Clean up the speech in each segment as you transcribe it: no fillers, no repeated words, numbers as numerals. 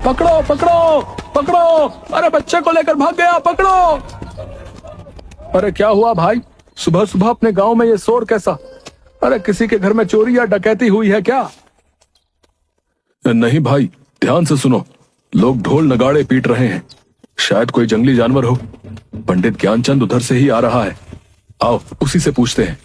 पकड़ो पकड़ो पकड़ो, अरे बच्चे को लेकर भाग गया, पकड़ो। अरे क्या हुआ भाई, सुबह सुबह अपने गांव में ये शोर कैसा? अरे किसी के घर में चोरी या डकैती हुई है क्या? नहीं भाई, ध्यान से सुनो, लोग ढोल नगाड़े पीट रहे हैं, शायद कोई जंगली जानवर हो। पंडित ज्ञानचंद उधर से ही आ रहा है, आओ उसी से पूछते हैं।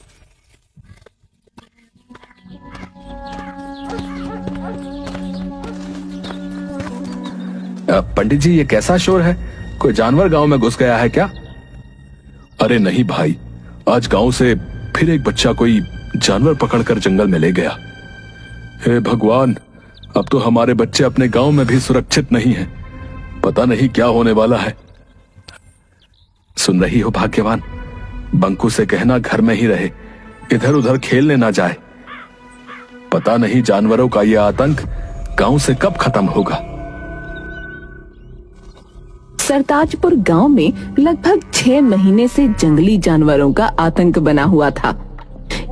पंडित जी, ये कैसा शोर है? कोई जानवर गांव में घुस गया है क्या? अरे नहीं भाई, आज गांव से फिर एक बच्चा कोई जानवर पकड़कर जंगल में ले गया। हे भगवान, अब तो हमारे बच्चे अपने गांव में भी सुरक्षित नहीं हैं। पता नहीं क्या होने वाला है। सुन रही हो भाग्यवान, बंकू से कहना घर में ही रहे, इधर उधर खेलने ना जाए। पता नहीं जानवरों का यह आतंक गांव से कब खत्म होगा। सरताजपुर गांव में लगभग 6 महीने से जंगली जानवरों का आतंक बना हुआ था।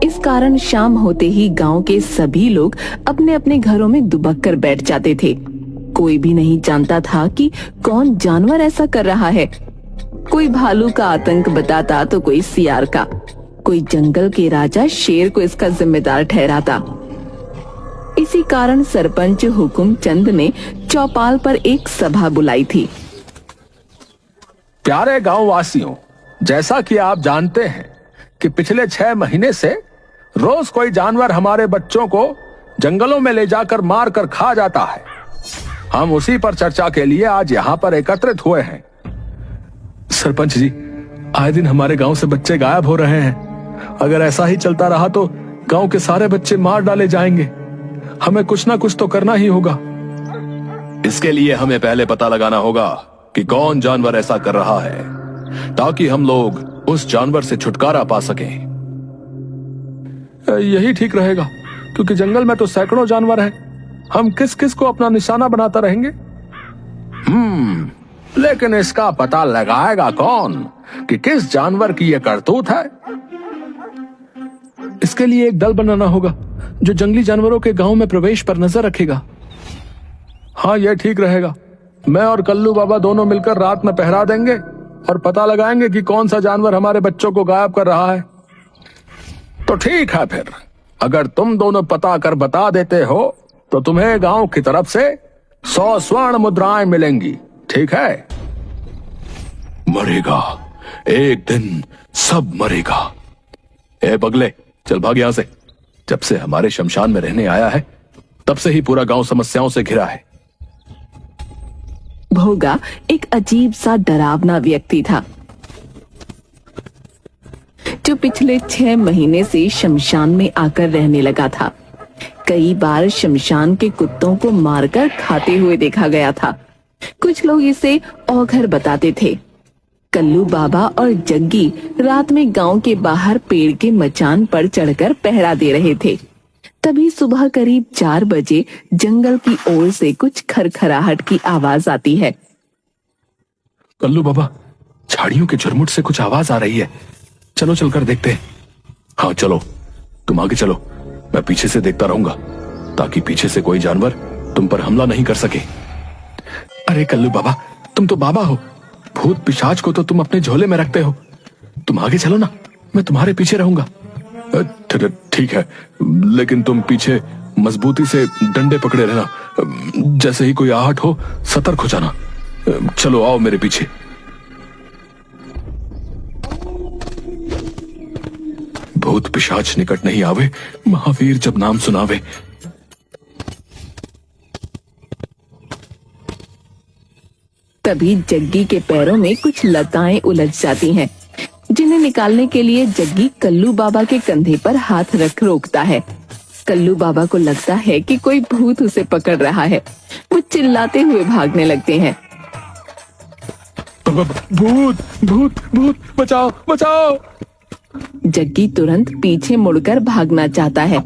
इस कारण शाम होते ही गांव के सभी लोग अपने अपने घरों में दुबक कर बैठ जाते थे। कोई भी नहीं जानता था कि कौन जानवर ऐसा कर रहा है। कोई भालू का आतंक बताता तो कोई सियार का, कोई जंगल के राजा शेर को इसका जिम्मेदार ठहराता। इसी कारण सरपंच हुकुमचंद ने चौपाल पर एक सभा बुलाई थी। प्यारे गांव वासियों, जैसा कि आप जानते हैं कि पिछले 6 महीने से रोज कोई जानवर हमारे बच्चों को जंगलों में ले जाकर मार कर खा जाता है। हम उसी पर चर्चा के लिए आज यहाँ पर एकत्रित हुए हैं। सरपंच जी, आए दिन हमारे गांव से बच्चे गायब हो रहे हैं। अगर ऐसा ही चलता रहा तो गांव के सारे बच्चे मार डाले जाएंगे। हमें कुछ ना कुछ तो करना ही होगा। इसके लिए हमें पहले पता लगाना होगा कि कौन जानवर ऐसा कर रहा है, ताकि हम लोग उस जानवर से छुटकारा पा सकें। यही ठीक रहेगा, क्योंकि जंगल में तो सैकड़ों जानवर हैं। हम किस किस को अपना निशाना बनाता रहेंगे? लेकिन इसका पता लगाएगा कौन कि किस जानवर की यह करतूत है? इसके लिए एक दल बनाना होगा जो जंगली जानवरों के गांव में प्रवेश पर नजर रखेगा। हाँ, यह ठीक रहेगा। मैं और कल्लू बाबा दोनों मिलकर रात में पहरा देंगे और पता लगाएंगे कि कौन सा जानवर हमारे बच्चों को गायब कर रहा है। तो ठीक है, फिर अगर तुम दोनों पता कर बता देते हो तो तुम्हें गांव की तरफ से 100 स्वर्ण मुद्राएं मिलेंगी, ठीक है? मरेगा, एक दिन सब मरेगा। ए बगले, चल भाग यहां से। जब से हमारे शमशान में रहने आया है, तब से ही पूरा गांव समस्याओं से घिरा है। भोगा एक अजीब सा डरावना व्यक्ति था, जो पिछले 6 महीने से शमशान में आकर रहने लगा था। कई बार शमशान के कुत्तों को मारकर खाते हुए देखा गया था। कुछ लोग इसे औघर बताते थे। कल्लू बाबा और जग्गी रात में गांव के बाहर पेड़ के मचान पर चढ़कर पहरा दे रहे थे। तभी सुबह करीब 4 बजे जंगल की ओर से कुछ खरखराहट की आवाज आती है। कल्लू बाबा, झाड़ियों के झुरमुट से कुछ आवाज आ रही है, चलो चलकर देखते हैं। हाँ चलो, तुम आगे चलो, मैं पीछे से देखता रहूंगा, ताकि पीछे से कोई जानवर तुम पर हमला नहीं कर सके। अरे कल्लू बाबा, तुम तो बाबा हो, भूत पिशाच को तो तुम अपने झोले में रखते हो। तुम आगे चलो ना, मैं तुम्हारे पीछे रहूंगा। ठीक है, लेकिन तुम पीछे मजबूती से डंडे पकड़े रहना। जैसे ही कोई आहट हो, सतर्क हो जाना। चलो आओ मेरे पीछे। भूत पिशाच निकट नहीं आवे, महावीर जब नाम सुनावे। तभी जग्गी के पैरों में कुछ लताएं उलझ जाती हैं, जिन्हें निकालने के लिए जग्गी कल्लू बाबा के कंधे पर हाथ रख रोकता है। कल्लू बाबा को लगता है कि कोई भूत उसे पकड़ रहा है। वो चिल्लाते हुए भागने लगते हैं। भूत भूत भूत, बचाओ बचाओ। जग्गी तुरंत पीछे मुड़कर भागना चाहता है।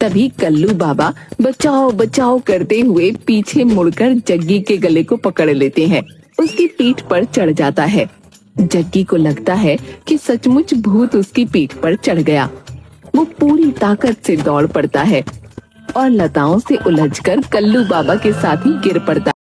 तभी कल्लू बाबा बचाओ बचाओ करते हुए पीछे मुड़कर जग्गी के गले को पकड़ लेते हैं। उसकी पीठ पर चढ़ जाता है। जग्गी को लगता है कि सचमुच भूत उसकी पीठ पर चढ़ गया। वो पूरी ताकत से दौड़ पड़ता है और लताओं से उलझकर कल्लू बाबा के साथ ही गिर पड़ता है।